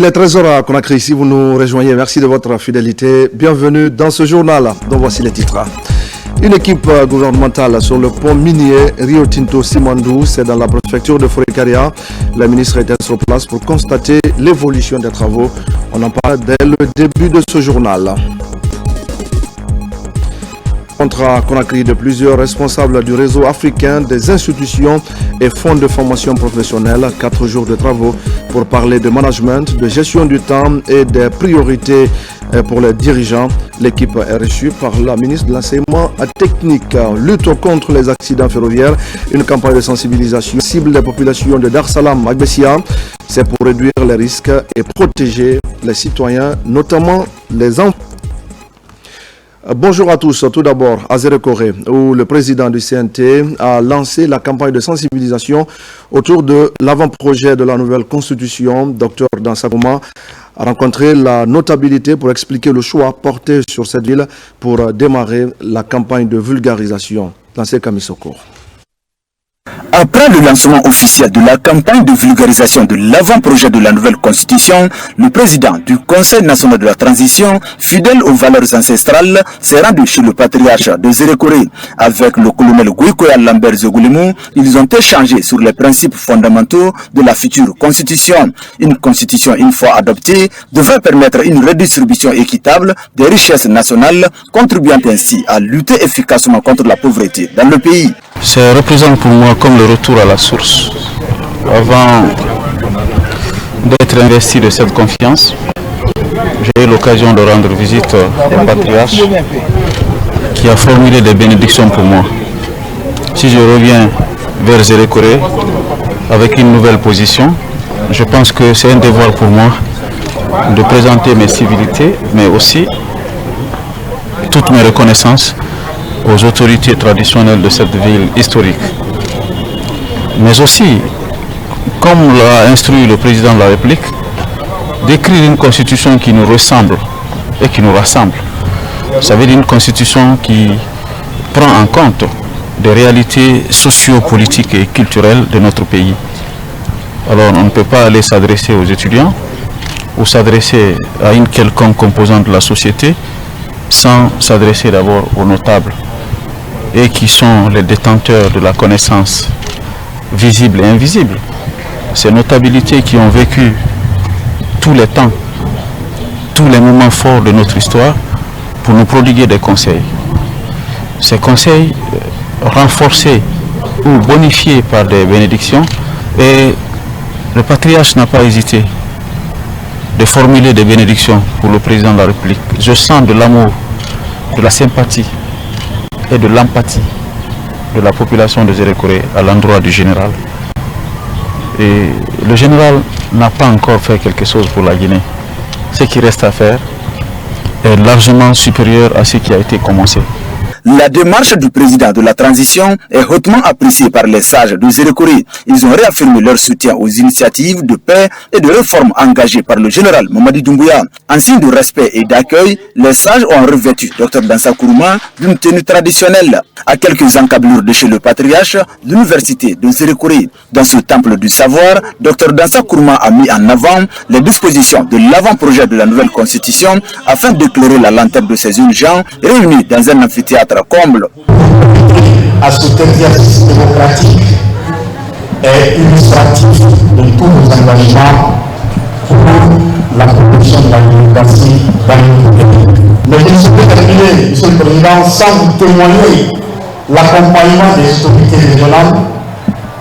Il est 13h à Conakry, si vous nous rejoignez, merci de votre fidélité. Bienvenue dans ce journal, dont voici les titres. Une équipe gouvernementale sur le pont minier Rio Tinto Simandou, c'est dans la préfecture de Forêt-Caria. La ministre était sur place pour constater l'évolution des travaux. On en parle dès le début de ce journal. Contre Conakry de plusieurs responsables du réseau africain, des institutions et fonds de formation professionnelle. 4 jours de travaux pour parler de management, de gestion du temps et des priorités pour les dirigeants. L'équipe est reçue par la ministre de l'Enseignement technique. Lutte contre les accidents ferroviaires, une campagne de sensibilisation cible des populations de Dar Salam à Bessia. C'est pour réduire les risques et protéger les citoyens, notamment les enfants. Bonjour à tous. Tout d'abord, à Zérekoré, où le président du CNT a lancé la campagne de sensibilisation autour de l'avant-projet de la nouvelle constitution. Dr Dansa Kourma a rencontré la notabilité pour expliquer le choix porté sur cette ville pour démarrer la campagne de vulgarisation. Lancé Kamisoko. Après le lancement officiel de la campagne de vulgarisation de l'avant-projet de la nouvelle constitution, le président du Conseil national de la transition, fidèle aux valeurs ancestrales, s'est rendu chez le patriarche de Zérekoré. Avec le colonel Gwikoya Lambert Zogoulimou, ils ont échangé sur les principes fondamentaux de la future constitution. Une constitution, une fois adoptée, devrait permettre une redistribution équitable des richesses nationales, contribuant ainsi à lutter efficacement contre la pauvreté dans le pays. Ça représente pour moi comme le retour à la source. Avant d'être investi de cette confiance, j'ai eu l'occasion de rendre visite au patriarche qui a formulé des bénédictions pour moi. Si je reviens vers Zérekoré avec une nouvelle position, je pense que c'est un devoir pour moi de présenter mes civilités, mais aussi toutes mes reconnaissances aux autorités traditionnelles de cette ville historique. Mais aussi, comme l'a instruit le président de la République, d'écrire une constitution qui nous ressemble et qui nous rassemble. Ça veut dire une constitution qui prend en compte des réalités socio-politiques et culturelles de notre pays. Alors on ne peut pas aller s'adresser aux étudiants ou s'adresser à une quelconque composante de la société sans s'adresser d'abord aux notables et qui sont les détenteurs de la connaissance visible et invisible. Ces notabilités qui ont vécu tous les temps, tous les moments forts de notre histoire pour nous prodiguer des conseils. Ces conseils renforcés ou bonifiés par des bénédictions, et le patriarche n'a pas hésité de formuler des bénédictions pour le président de la République. Je sens de l'amour, de la sympathie et de l'empathie de la population de Zérekoré à l'endroit du général. Et le général n'a pas encore fait quelque chose pour la Guinée. Ce qui reste à faire est largement supérieur à ce qui a été commencé. La démarche du président de la transition est hautement appréciée par les sages de Zérekoré. Ils ont réaffirmé leur soutien aux initiatives de paix et de réforme engagées par le général Mamadi Doumbouya. En signe de respect et d'accueil, les sages ont revêtu Dr Dansa Kourma d'une tenue traditionnelle. À quelques encablures de chez le patriarche, l'université de Zérekoré. Dans ce temple du savoir, Dr Dansa Kourma a mis en avant les dispositions de l'avant-projet de la nouvelle constitution afin d'éclairer la lanterne de ces jeunes gens réunis dans un amphithéâtre comble. À cet exercice démocratique est illustratif de tous nos engagements pour la protection de la démocratie dans notre pays. Mais je ne peux terminer, Monsieur le Président, sans vous témoigner l'accompagnement des autorités régionales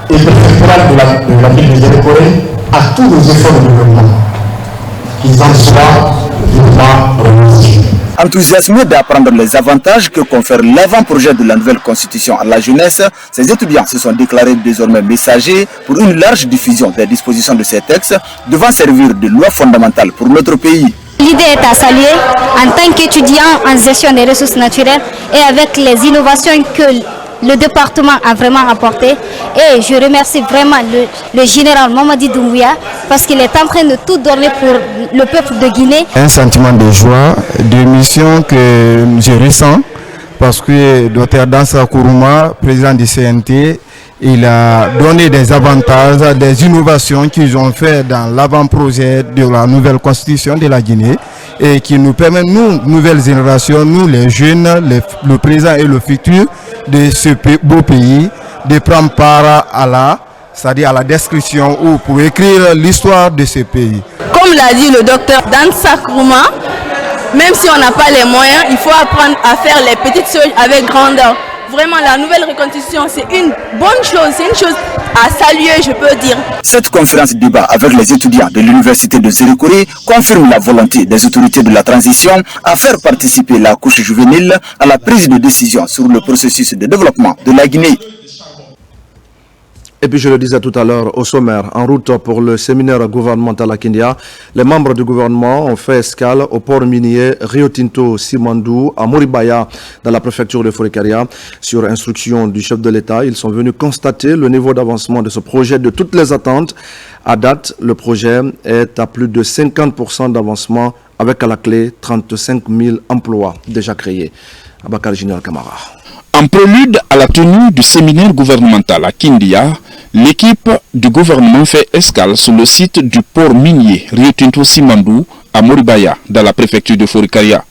et préfectorales de la ville de Zérekoré à tous les efforts de développement. Qu'ils en soient vivement remerciés. Enthousiasmés d'apprendre les avantages que confère l'avant-projet de la nouvelle constitution à la jeunesse, ces étudiants se sont déclarés désormais messagers pour une large diffusion des dispositions de ces textes devant servir de loi fondamentale pour notre pays. L'idée est à saluer en tant qu'étudiant en gestion des ressources naturelles et avec les innovations que le département a vraiment apporté. Et je remercie vraiment le général Mamadi Doumbouya parce qu'il est en train de tout donner pour le peuple de Guinée. Un sentiment de joie, de mission que je ressens parce que Dr Dansa Kourma, président du CNT, Il a donné des avantages, des innovations qu'ils ont fait dans l'avant-projet de la nouvelle constitution de la Guinée et qui nous permet, nous, nouvelle génération, nous les jeunes, le présent et le futur de ce beau pays, de prendre part c'est-à-dire à la description ou pour écrire l'histoire de ce pays. Comme l'a dit le docteur Dan Sakruma, même si on n'a pas les moyens, il faut apprendre à faire les petites choses avec grandeur. Vraiment, la nouvelle reconstitution, c'est une bonne chose, c'est une chose à saluer, je peux dire. Cette conférence débat avec les étudiants de l'université de Zérékouré confirme la volonté des autorités de la transition à faire participer la couche juvénile à la prise de décision sur le processus de développement de la Guinée. Et puis je le disais tout à l'heure au sommaire, en route pour le séminaire gouvernemental à Kindia, les membres du gouvernement ont fait escale au port minier Rio Tinto Simandou à Moribaya dans la préfecture de Forikaria. Sur instruction du chef de l'État, ils sont venus constater le niveau d'avancement de ce projet de toutes les attentes. À date, le projet est à plus de 50% d'avancement avec à la clé 35 000 emplois déjà créés. Abakar Junior Kamara. En prélude à la tenue du séminaire gouvernemental à Kindia, l'équipe du gouvernement fait escale sur le site du port minier Rio Tinto Simandou à Moribaya, dans la préfecture de Forikaria.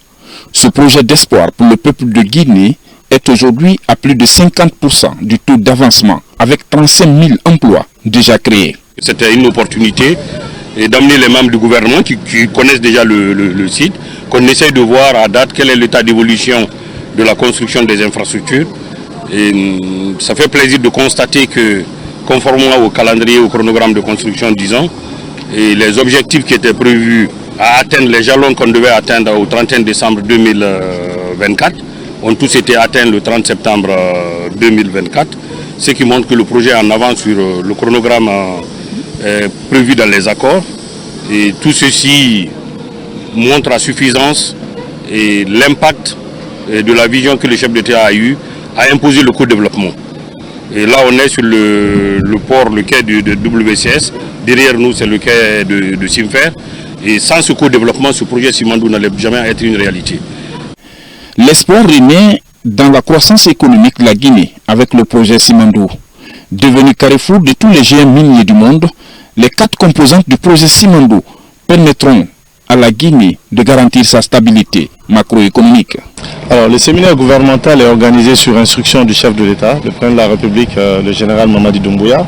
Ce projet d'espoir pour le peuple de Guinée est aujourd'hui à plus de 50% du taux d'avancement, avec 35 000 emplois déjà créés. C'était une opportunité d'amener les membres du gouvernement qui connaissent déjà le site, qu'on essaye de voir à date quel est l'état d'évolution de la construction des infrastructures. Et ça fait plaisir de constater que, conformément au calendrier, au chronogramme de construction, disons, et les objectifs qui étaient prévus à atteindre, les jalons qu'on devait atteindre au 31 décembre 2024, ont tous été atteints le 30 septembre 2024, ce qui montre que le projet est en avance sur le chronogramme prévu dans les accords. Et tout ceci montre à suffisance et l'impact de la vision que le chef d'État a eu à imposer le co-développement. Et là, on est sur le port, le quai de WCS. Derrière nous, c'est le quai de Simfer. Et sans ce co-développement, ce projet Simandou n'allait jamais être une réalité. L'espoir renaît dans la croissance économique de la Guinée avec le projet Simandou. Devenu carrefour de tous les géants miniers du monde, les 4 composantes du projet Simandou permettront à la Guinée de garantir sa stabilité macroéconomique. Alors, le séminaire gouvernemental est organisé sur instruction du chef de l'État, le président de la République, le général Mamadi Doumbouya,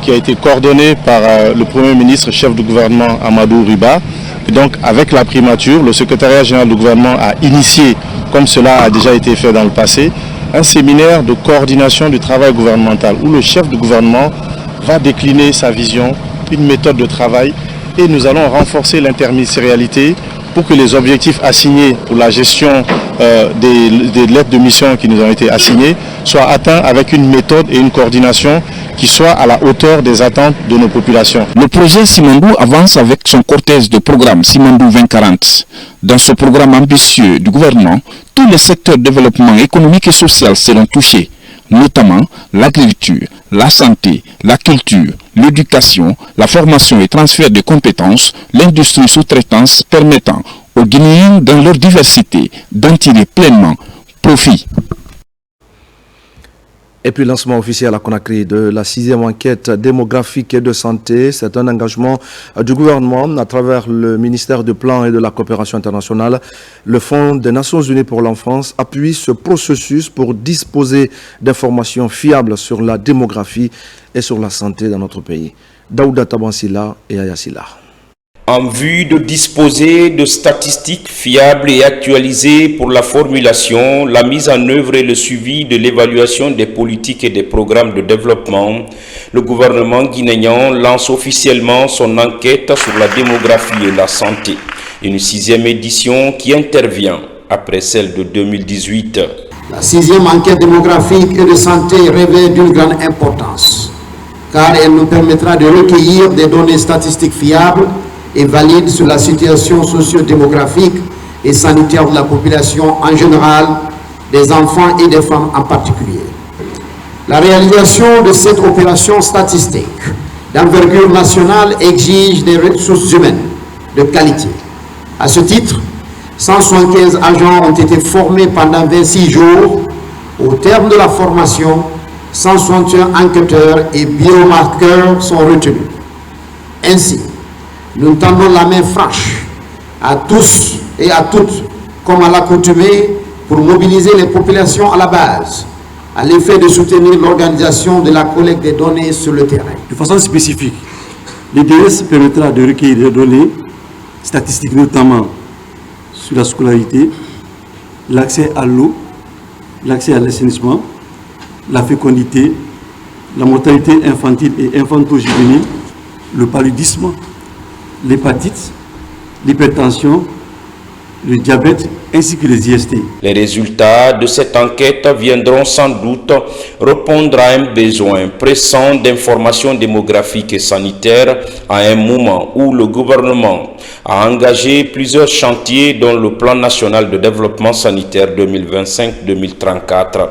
qui a été coordonné par le Premier ministre, chef du gouvernement Amadou Riba. Et donc, avec la primature, le secrétariat général du gouvernement a initié, comme cela a déjà été fait dans le passé, un séminaire de coordination du travail gouvernemental où le chef du gouvernement va décliner sa vision, une méthode de travail, et nous allons renforcer l'interministérialité pour que les objectifs assignés pour la gestion des lettres de mission qui nous ont été assignées soient atteints avec une méthode et une coordination qui soient à la hauteur des attentes de nos populations. Le projet Simandou avance avec son cortège de programme Simandou 2040. Dans ce programme ambitieux du gouvernement, tous les secteurs de développement économique et social seront touchés, notamment l'agriculture, la santé, la culture, l'éducation, la formation et transfert de compétences, l'industrie sous-traitance permettant aux Guinéens dans leur diversité d'en tirer pleinement profit. Et puis lancement officiel à Conakry de la 6e enquête démographique et de santé. C'est un engagement du gouvernement à travers le ministère du Plan et de la Coopération internationale. Le Fonds des Nations Unies pour l'enfance appuie ce processus pour disposer d'informations fiables sur la démographie et sur la santé dans notre pays. Daouda Tabansila et Ayasila. En vue de disposer de statistiques fiables et actualisées pour la formulation, la mise en œuvre et le suivi de l'évaluation des politiques et des programmes de développement, le gouvernement guinéen lance officiellement son enquête sur la démographie et la santé. Une 6e édition qui intervient après celle de 2018. La 6e enquête démographique et de santé revêt d'une grande importance, car elle nous permettra de recueillir des données statistiques fiables et valide sur la situation socio-démographique et sanitaire de la population en général, des enfants et des femmes en particulier. La réalisation de cette opération statistique d'envergure nationale exige des ressources humaines de qualité. À ce titre, 175 agents ont été formés pendant 26 jours. Au terme de la formation, 161 enquêteurs et biomarqueurs sont retenus. Ainsi, nous tendons la main franche à tous et à toutes, comme à l'accoutumée, pour mobiliser les populations à la base, à l'effet de soutenir l'organisation de la collecte des données sur le terrain. De façon spécifique, l'IDS permettra de recueillir des données statistiques, notamment sur la scolarité, l'accès à l'eau, l'accès à l'assainissement, la fécondité, la mortalité infantile et infanto-juvénile, le paludisme, l'hépatite, l'hypertension, le diabète ainsi que les IST. Les résultats de cette enquête viendront sans doute répondre à un besoin pressant d'informations démographiques et sanitaires à un moment où le gouvernement a engagé plusieurs chantiers dont le plan national de développement sanitaire 2025-2034.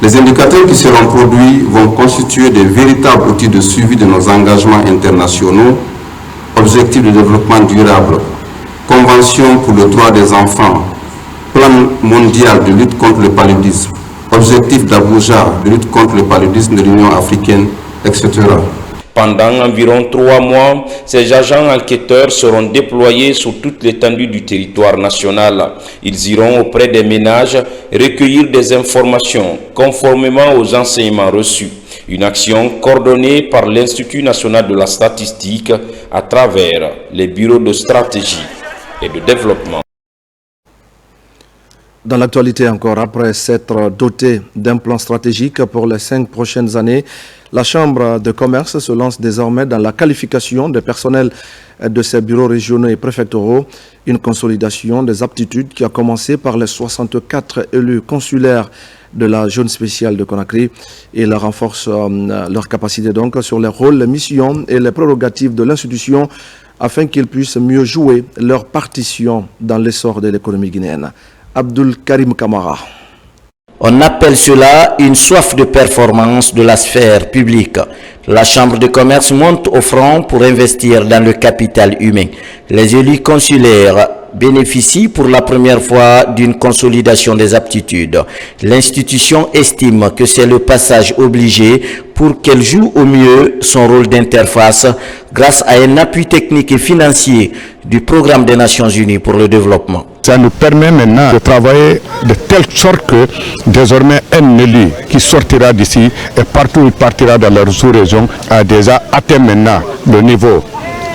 Les indicateurs qui seront produits vont constituer des véritables outils de suivi de nos engagements internationaux, objectifs de développement durable, Convention pour le droit des enfants, Plan mondial de lutte contre le paludisme, Objectif d'Abuja de lutte contre le paludisme de l'Union africaine, etc. Pendant environ 3 mois, ces agents enquêteurs seront déployés sur toute l'étendue du territoire national. Ils iront auprès des ménages recueillir des informations conformément aux enseignements reçus. Une action coordonnée par l'Institut national de la statistique à travers les bureaux de stratégie et de développement. Dans l'actualité encore, après s'être doté d'un plan stratégique pour les 5 prochaines années, la Chambre de commerce se lance désormais dans la qualification des personnels de ses bureaux régionaux et préfectoraux, une consolidation des aptitudes qui a commencé par les 64 élus consulaires de la zone spéciale de Conakry et la renforce leur capacité donc sur les rôles, les missions et les prérogatives de l'institution afin qu'ils puissent mieux jouer leur partition dans l'essor de l'économie guinéenne. Abdul Karim Kamara. On appelle cela une soif de performance de la sphère publique. La Chambre de commerce monte au front pour investir dans le capital humain. Les élus consulaires bénéficient pour la première fois d'une consolidation des aptitudes. L'institution estime que c'est le passage obligé pour qu'elle joue au mieux son rôle d'interface grâce à un appui technique et financier du Programme des Nations Unies pour le développement. Ça nous permet maintenant de travailler de telle sorte que désormais un élu qui sortira d'ici et partout où il partira dans leur sous-région a déjà atteint maintenant le niveau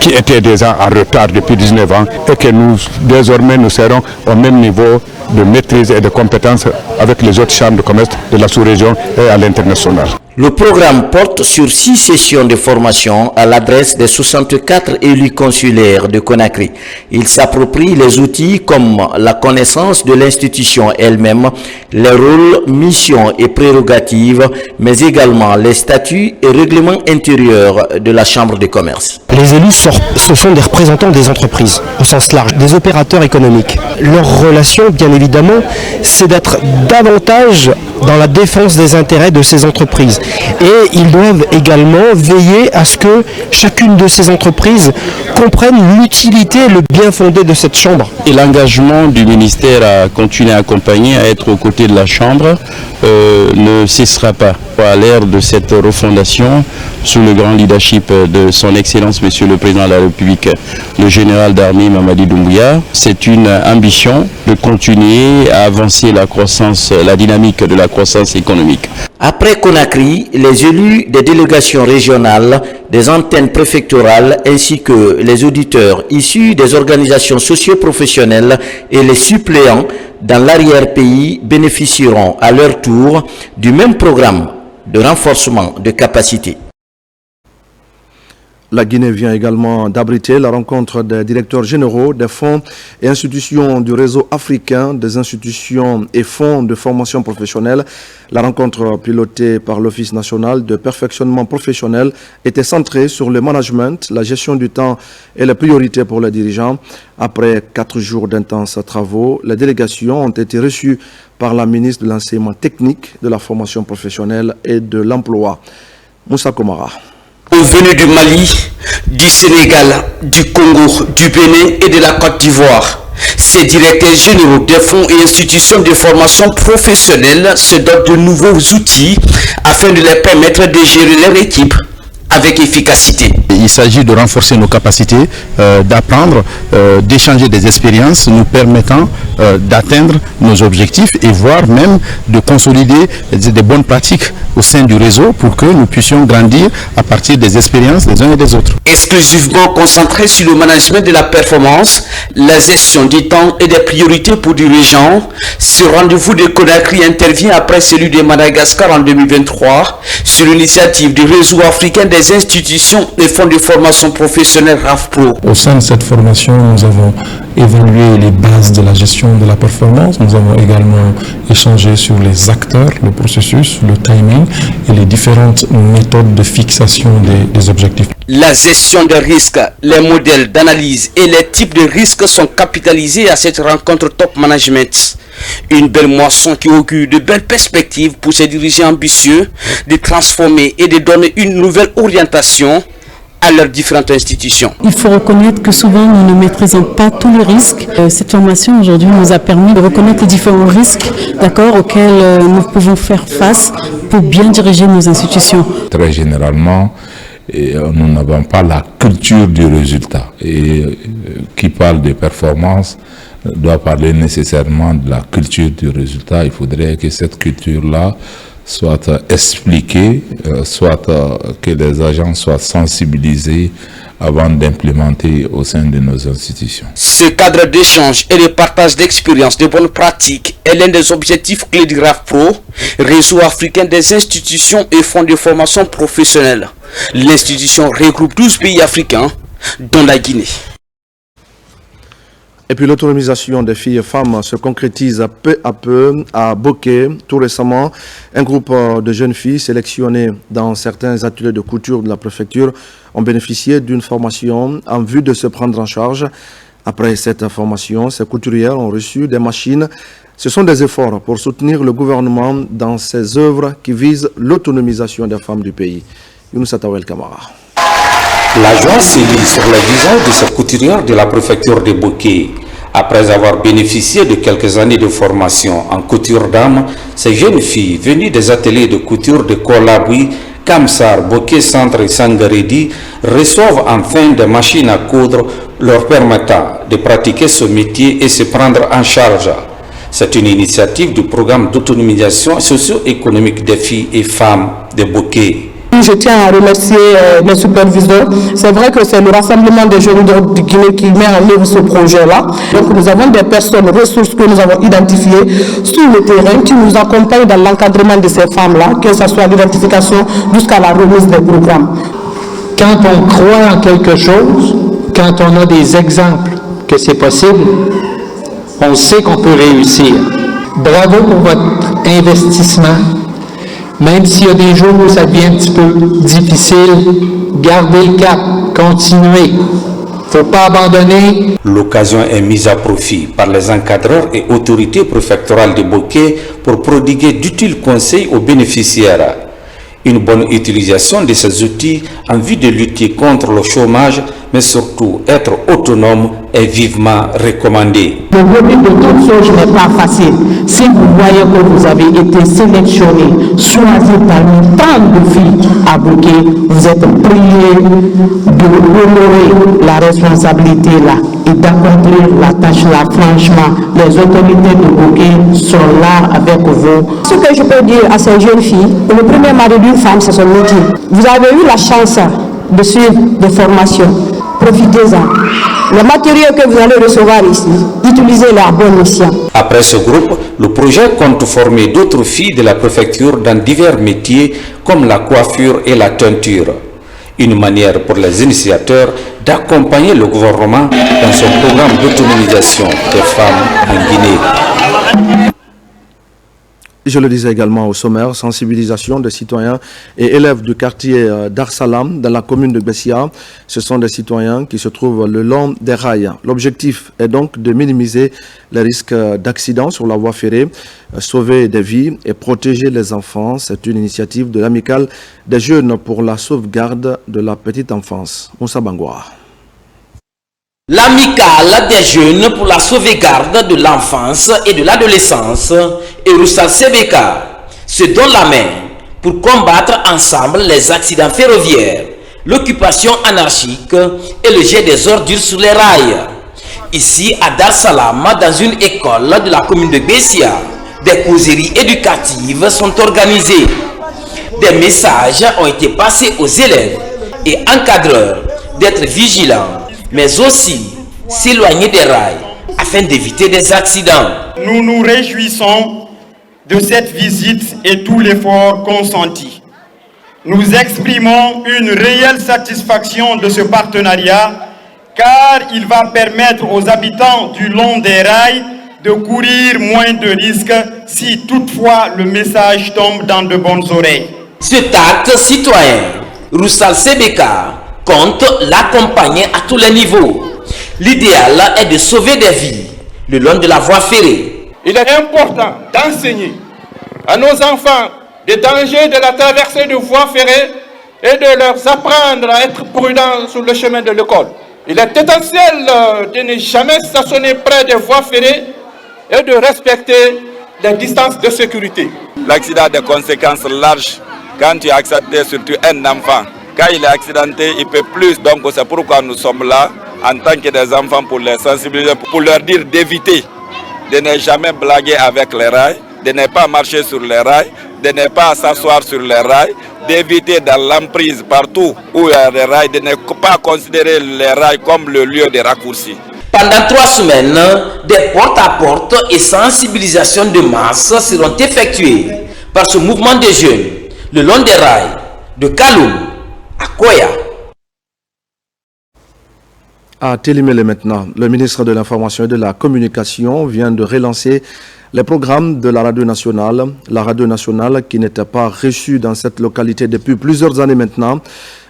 qui était déjà en retard depuis 19 ans et que nous, désormais, nous serons au même niveau de maîtrise et de compétences avec les autres chambres de commerce de la sous-région et à l'international. Le programme porte sur 6 sessions de formation à l'adresse des 64 élus consulaires de Conakry. Ils s'approprient les outils comme la connaissance de l'institution elle-même, les rôles, missions et prérogatives, mais également les statuts et règlements intérieurs de la Chambre de commerce. Les élus ce sont des représentants des entreprises, au sens large, des opérateurs économiques. Leur relation, bien évidemment, c'est d'être davantage dans la défense des intérêts de ces entreprises. Et ils doivent également veiller à ce que chacune de ces entreprises comprenne l'utilité et le bien fondé de cette Chambre. Et l'engagement du ministère à continuer à accompagner, à être aux côtés de la Chambre, ne cessera pas. À l'ère de cette refondation, sous le grand leadership de son Excellence Monsieur le Président de la République, le général d'armée Mamadi Doumbouya, c'est une ambition de continuer à avancer la croissance, la dynamique de la croissance économique. Après Conakry, les élus des délégations régionales, des antennes préfectorales ainsi que les auditeurs issus des organisations socio-professionnelles et les suppléants dans l'arrière-pays bénéficieront à leur tour du même programme de renforcement de capacité. La Guinée vient également d'abriter la rencontre des directeurs généraux des fonds et institutions du réseau africain, des institutions et fonds de formation professionnelle. La rencontre pilotée par l'Office national de perfectionnement professionnel était centrée sur le management, la gestion du temps et les priorités pour les dirigeants. Après 4 jours d'intenses travaux, les délégations ont été reçues par la ministre de l'Enseignement technique, de la formation professionnelle et de l'emploi, Moussa Komara. Venus du Mali, du Sénégal, du Congo, du Bénin et de la Côte d'Ivoire. Ces directeurs généraux des fonds et institutions de formation professionnelle se dotent de nouveaux outils afin de leur permettre de gérer leur équipe avec efficacité. Il s'agit de renforcer nos capacités, d'apprendre, d'échanger des expériences nous permettant d'atteindre nos objectifs et voire même de consolider des bonnes pratiques au sein du réseau pour que nous puissions grandir à partir des expériences des uns et des autres. Exclusivement concentré sur le management de la performance, la gestion du temps et des priorités pour dirigeants, ce rendez-vous de Conakry intervient après celui de Madagascar en 2023 sur l'initiative du réseau africain des institutions et fonds de formation professionnelle RAFPRO. Au sein de cette formation, nous avons évalué les bases de la gestion de la performance. Nous avons également échangé sur les acteurs, le processus, le timing et les différentes méthodes de fixation des objectifs. La gestion des risques, les modèles d'analyse et les types de risques sont capitalisés à cette rencontre top management. Une belle moisson qui augure de belles perspectives pour ces dirigeants ambitieux de transformer et de donner une nouvelle orientation à leurs différentes institutions. Il faut reconnaître que souvent nous ne maîtrisons pas tous les risques. Cette formation aujourd'hui nous a permis de reconnaître les différents risques auxquels nous pouvons faire face pour bien diriger nos institutions. Très généralement, nous n'avons pas la culture du résultat. Et qui parle de performance doit parler nécessairement de la culture du résultat. Il faudrait que cette culture-là soit expliquée, soit que les agents soient sensibilisés avant d'implémenter au sein de nos institutions. Ce cadre d'échange et de partage d'expériences, de bonnes pratiques est l'un des objectifs clés du RAFPRO, réseau africain des institutions et fonds de formation professionnelle. L'institution regroupe 12 pays africains, dont la Guinée. Et puis l'autonomisation des filles et femmes se concrétise peu à peu à Boké. Tout récemment, un groupe de jeunes filles sélectionnées dans certains ateliers de couture de la préfecture ont bénéficié d'une formation en vue de se prendre en charge. Après cette formation, ces couturières ont reçu des machines. Ce sont des efforts pour soutenir le gouvernement dans ses œuvres qui visent l'autonomisation des femmes du pays. Younoussa Tawel Kamara. La joie s'est mise sur les visages de ces couturières de la préfecture de Boké. Après avoir bénéficié de quelques années de formation en couture d'âme, ces jeunes filles venues des ateliers de couture de Kolabui, Kamsar, Boké Centre et Sangaredi reçoivent enfin des machines à coudre leur permettant de pratiquer ce métier et se prendre en charge. C'est une initiative du programme d'autonomisation socio-économique des filles et femmes de Boké. Je tiens à remercier mes superviseurs. C'est vrai que c'est le rassemblement des jeunes de Guinée qui met en œuvre ce projet-là. Donc nous avons des personnes ressources que nous avons identifiées sur le terrain qui nous accompagnent dans l'encadrement de ces femmes-là, que ce soit l'identification jusqu'à la remise des programmes. Quand on croit en quelque chose, quand on a des exemples que c'est possible, on sait qu'on peut réussir. Bravo pour votre investissement. Même s'il y a des jours où ça devient un petit peu difficile, gardez le cap, continuez. Il ne faut pas abandonner. L'occasion est mise à profit par les encadreurs et autorités préfectorales de Boké pour prodiguer d'utiles conseils aux bénéficiaires. Une bonne utilisation de ces outils en vue de lutter contre le chômage, mais surtout être autonome est vivement recommandé. Le début de toute chose n'est pas facile. Si vous voyez que vous avez été sélectionné, choisi parmi tant de filles à Boké, vous êtes prié d'honorer la responsabilité là et d'accomplir la tâche là. Franchement, les autorités de Boké sont là avec vous. Ce que je peux dire à ces jeunes filles, le premier mari d'une femme, c'est son métier. Vous avez eu la chance de suivre des formations. Profitez-en. Le matériel que vous allez recevoir ici, utilisez-le à bon escient. Après ce groupe, le projet compte former d'autres filles de la préfecture dans divers métiers comme la coiffure et la teinture. Une manière pour les initiateurs d'accompagner le gouvernement dans son programme d'autonomisation des femmes en Guinée. Je le disais également au sommaire, sensibilisation des citoyens et élèves du quartier d'Arsalam dans la commune de Bessia. Ce sont des citoyens qui se trouvent le long des rails. L'objectif est donc de minimiser les risques d'accidents sur la voie ferrée, sauver des vies et protéger les enfants. C'est une initiative de l'amicale des jeunes pour la sauvegarde de la petite enfance. Moussa Bangouara. L'amicale des jeunes pour la sauvegarde de l'enfance et de l'adolescence et Roussal Sebeka se donnent la main pour combattre ensemble les accidents ferroviaires, l'occupation anarchique et le jet des ordures sur les rails. Ici à Dar Salam, dans une école de la commune de Bessia, des causeries éducatives sont organisées. Des messages ont été passés aux élèves et encadreurs d'être vigilants, mais aussi s'éloigner des rails afin d'éviter des accidents. Nous nous réjouissons de cette visite et tout l'effort consenti. Nous exprimons une réelle satisfaction de ce partenariat car il va permettre aux habitants du long des rails de courir moins de risques si toutefois le message tombe dans de bonnes oreilles. Cet acte citoyen, Roussal Sebeka compte l'accompagner à tous les niveaux. L'idéal est de sauver des vies le long de la voie ferrée. Il est important d'enseigner à nos enfants les dangers de la traversée de voies ferrées et de leur apprendre à être prudents sur le chemin de l'école. Il est essentiel de ne jamais stationner près des voies ferrées et de respecter les distances de sécurité. L'accident a des conséquences larges quand tu as accepté surtout un enfant. Quand il est accidenté, il peut plus. Donc c'est pourquoi nous sommes là en tant que des enfants pour les sensibiliser, pour leur dire d'éviter, de ne jamais blaguer avec les rails, de ne pas marcher sur les rails, de ne pas s'asseoir sur les rails, d'éviter dans l'emprise partout où il y a des rails, de ne pas considérer les rails comme le lieu des raccourcis. Pendant 3 semaines, des porte-à-porte et sensibilisation de masse seront effectuées par ce mouvement de jeunes le long des rails de Kaloum à Koya. À Télimélé maintenant, le ministre de l'Information et de la Communication vient de relancer les programmes de la radio nationale qui n'était pas reçue dans cette localité depuis plusieurs années maintenant.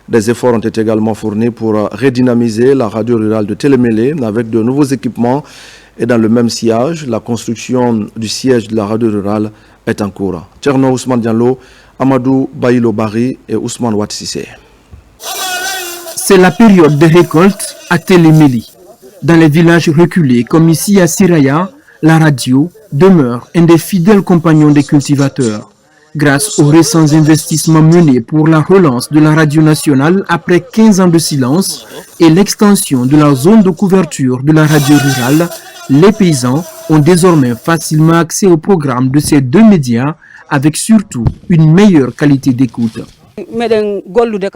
Des efforts ont été également fournis pour redynamiser la radio rurale de Télémélé avec de nouveaux équipements et dans le même sillage, la construction du siège de la radio rurale est en cours. Tcherno Ousmane Diallo, Amadou Baïlo Bari et Ousmane Ouatsissé. C'est la période de récolte à Télémélé. Dans les villages reculés comme ici à Siraya, la radio demeure un des fidèles compagnons des cultivateurs. Grâce aux récents investissements menés pour la relance de la radio nationale après 15 ans de silence et l'extension de la zone de couverture de la radio rurale, les paysans ont désormais facilement accès au programme de ces 2 médias avec surtout une meilleure qualité d'écoute.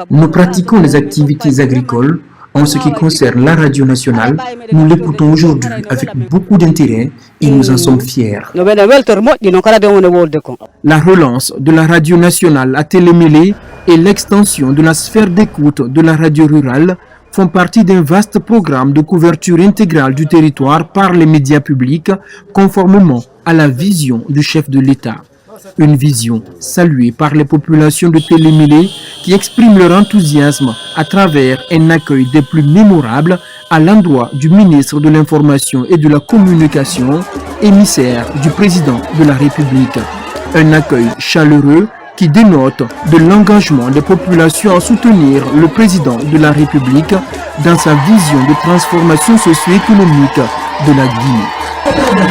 Nous pratiquons les activités agricoles. En ce qui concerne la radio nationale, nous l'écoutons aujourd'hui avec beaucoup d'intérêt et nous en sommes fiers. La relance de la radio nationale à Télémélé et l'extension de la sphère d'écoute de la radio rurale font partie d'un vaste programme de couverture intégrale du territoire par les médias publics, conformément à la vision du chef de l'État. Une vision saluée par les populations de Télémélé qui expriment leur enthousiasme à travers un accueil des plus mémorables à l'endroit du ministre de l'Information et de la Communication, émissaire du président de la République. Un accueil chaleureux qui dénote de l'engagement des populations à soutenir le président de la République dans sa vision de transformation socio-économique de la Guinée.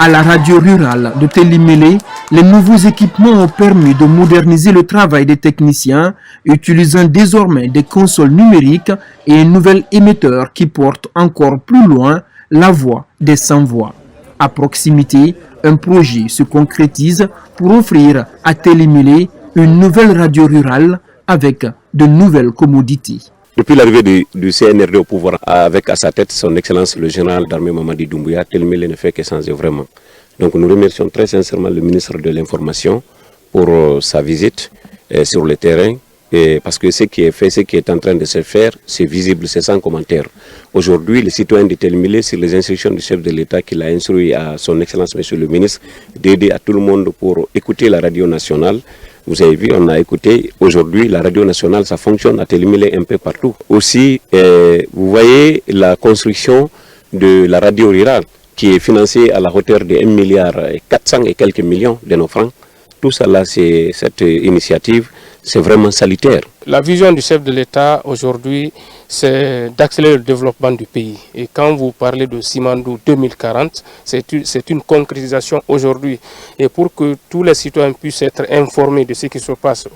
À la radio rurale de Télémélé, les nouveaux équipements ont permis de moderniser le travail des techniciens, utilisant désormais des consoles numériques et un nouvel émetteur qui porte encore plus loin la voix des sans-voix. À proximité, un projet se concrétise pour offrir à Télémélé une nouvelle radio rurale avec de nouvelles commodités. Depuis l'arrivée du CNRD au pouvoir, avec à sa tête son Excellence le général d'armée Mamadi Doumbouya, Télémélé ne fait que changer vraiment. Donc nous remercions très sincèrement le ministre de l'Information pour sa visite sur le terrain, parce que ce qui est fait, ce qui est en train de se faire, c'est visible, c'est sans commentaire. Aujourd'hui, les citoyens de Télémélé, sur les instructions du chef de l'État qu'il a instruit à son Excellence Monsieur le ministre, d'aider à tout le monde pour écouter la radio nationale. Vous avez vu, on a écouté aujourd'hui la radio nationale, ça fonctionne à Télémélé un peu partout. Aussi, vous voyez la construction de la radio rurale qui est financée à la hauteur de 1,4 milliard et quelques millions de nos francs. Tout ça là, cette initiative, c'est vraiment salutaire. La vision du chef de l'État aujourd'hui, c'est d'accélérer le développement du pays. Et quand vous parlez de Simandou 2040, c'est une concrétisation aujourd'hui. Et pour que tous les citoyens puissent être informés de ce qui se passe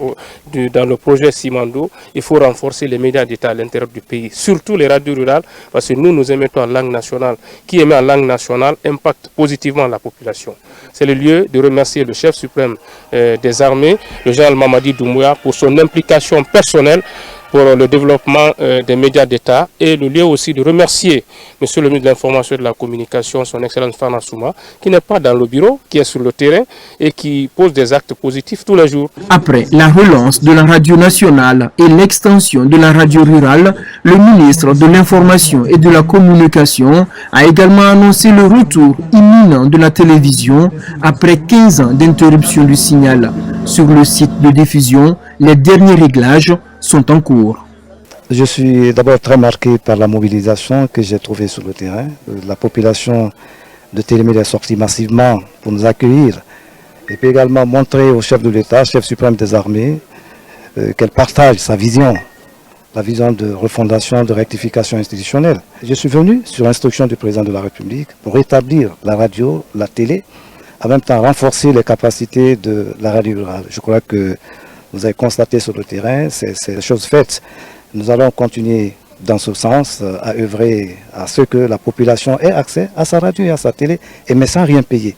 dans le projet Simandou, il faut renforcer les médias d'État à l'intérieur du pays, surtout les radios rurales, parce que nous émettons en langue nationale. Qui émet en langue nationale impacte positivement la population. C'est le lieu de remercier le chef suprême des armées, le général Mamadi Doumbouya, pour son implication personnelle pour le développement des médias d'État, et le lieu aussi de remercier Monsieur le ministre de l'Information et de la Communication, son Excellence Fana Souma, qui n'est pas dans le bureau, qui est sur le terrain et qui pose des actes positifs tous les jours. Après la relance de la radio nationale et l'extension de la radio rurale, le ministre de l'Information et de la Communication a également annoncé le retour imminent de la télévision après 15 ans d'interruption du signal. Sur le site de diffusion, les derniers réglages sont en cours. Je suis d'abord très marqué par la mobilisation que j'ai trouvée sur le terrain. La population de Télémélé est sortie massivement pour nous accueillir et puis également montrer au chef de l'État, chef suprême des armées, qu'elle partage sa vision, la vision de refondation, de rectification institutionnelle. Je suis venu sur instruction du président de la République pour rétablir la radio, la télé, en même temps renforcer les capacités de la radio rurale. Je crois que vous avez constaté sur le terrain, c'est chose faite. Nous allons continuer dans ce sens à œuvrer à ce que la population ait accès à sa radio et à sa télé, mais sans rien payer.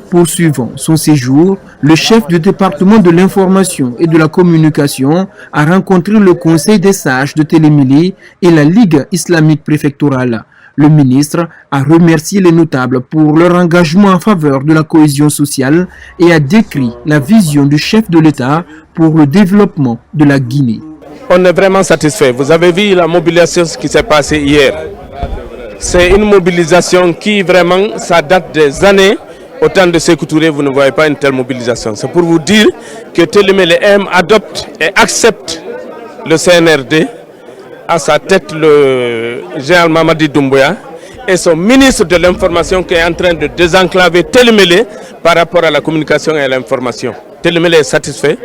Poursuivant son séjour, le chef du département de l'information et de la communication a rencontré le conseil des sages de Télémélé et la Ligue islamique préfectorale. Le ministre a remercié les notables pour leur engagement en faveur de la cohésion sociale et a décrit la vision du chef de l'État pour le développement de la Guinée. On est vraiment satisfait. Vous avez vu la mobilisation qui s'est passée hier. C'est une mobilisation qui vraiment, ça date des années. Au temps de Sékou Touré, vous ne voyez pas une telle mobilisation. C'est pour vous dire que Télémélé adopte et accepte le CNRD. À sa tête le général Mamadi Doumbouya et son ministre de l'information qui est en train de désenclaver Télémélé par rapport à la communication et à l'information. Télémélé est satisfait,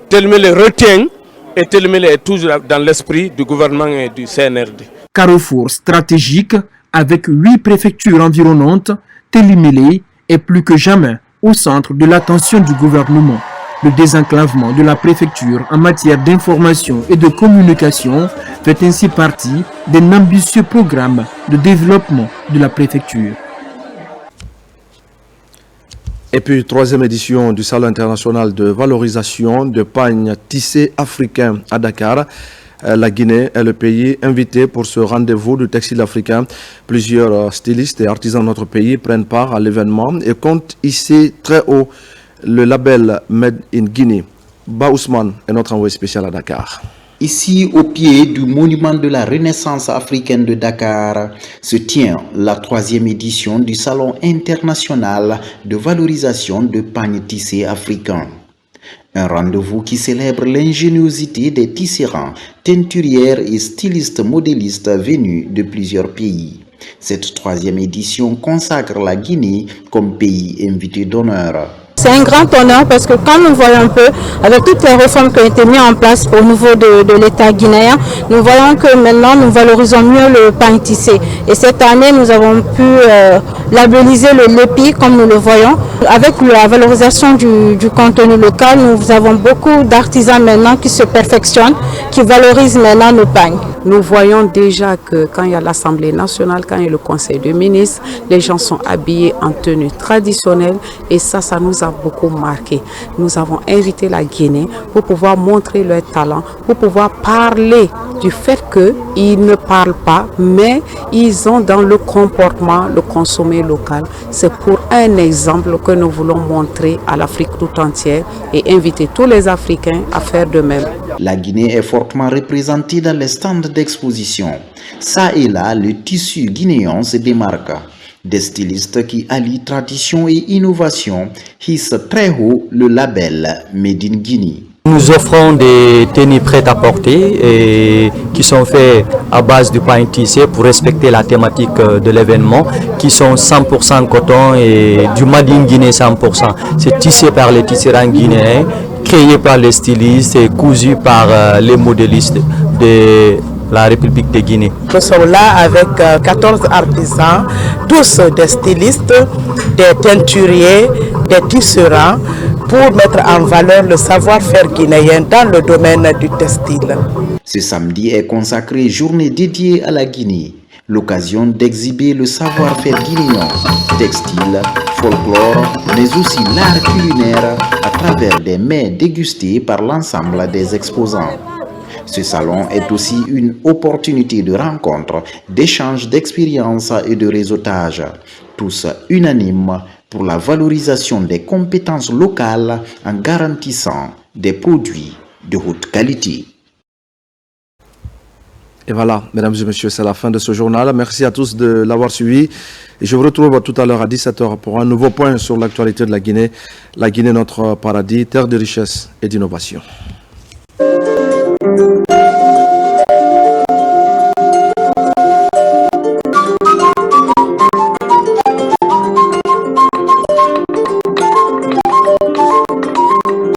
Télémélé retient et Télémélé est toujours dans l'esprit du gouvernement et du CNRD. Carrefour stratégique avec 8 préfectures environnantes, Télémélé est plus que jamais au centre de l'attention du gouvernement. Le désenclavement de la préfecture en matière d'information et de communication fait ainsi partie d'un ambitieux programme de développement de la préfecture. Et puis, 3e édition du Salon international de valorisation de pagnes tissés africains à Dakar. La Guinée est le pays invité pour ce rendez-vous du textile africain. Plusieurs stylistes et artisans de notre pays prennent part à l'événement et comptent hisser très haut le label Made in Guinea. Ba Ousmane est notre envoyé spécial à Dakar. Ici, au pied du monument de la Renaissance africaine de Dakar, se tient la 3e édition du Salon international de valorisation de pagnes tissés africains. Un rendez-vous qui célèbre l'ingéniosité des tisserands, teinturières et stylistes modélistes venus de plusieurs pays. Cette 3e édition consacre la Guinée comme pays invité d'honneur. C'est un grand honneur parce que quand nous voyons un peu, avec toutes les réformes qui ont été mises en place au niveau de l'État guinéen, nous voyons que maintenant nous valorisons mieux le pain tissé. Et cette année, nous avons pu labelliser le LEPI comme nous le voyons. Avec la valorisation du contenu local, nous avons beaucoup d'artisans maintenant qui se perfectionnent, qui valorisent maintenant nos pagnes. Nous voyons déjà que quand il y a l'Assemblée nationale, quand il y a le Conseil des ministres, les gens sont habillés en tenue traditionnelle et ça nous a beaucoup marqué. Nous avons invité la Guinée pour pouvoir montrer leur talent, pour pouvoir parler du fait qu'ils ne parlent pas, mais ils ont dans le comportement le consommer local. C'est pour un exemple que nous voulons montrer à l'Afrique tout entière et inviter tous les Africains à faire de même. La Guinée est fortement représentée dans les stands d'exposition. Ça et là, le tissu guinéen se démarque. Des stylistes qui allient tradition et innovation hissent très haut le label Made in Guinea. Nous offrons des tenues prêtes à porter et qui sont faites à base du pain tissé pour respecter la thématique de l'événement, qui sont 100% coton et du Made in Guinée 100%. C'est tissé par les tisserands guinéens créé par les stylistes et cousu par les modélistes de la République de Guinée. Nous sommes là avec 14 artisans, tous des stylistes, des teinturiers, des tisserands, pour mettre en valeur le savoir-faire guinéen dans le domaine du textile. Ce samedi est consacré journée dédiée à la Guinée, l'occasion d'exhiber le savoir-faire guinéen, textile, folklore, mais aussi l'art culinaire à travers des mets dégustés par l'ensemble des exposants. Ce salon est aussi une opportunité de rencontre, d'échange d'expériences et de réseautage, tous unanimes pour la valorisation des compétences locales en garantissant des produits de haute qualité. Et voilà, mesdames et messieurs, c'est la fin de ce journal. Merci à tous de l'avoir suivi. Et je vous retrouve tout à l'heure à 17h pour un nouveau point sur l'actualité de la Guinée. La Guinée, notre paradis, terre de richesse et d'innovation.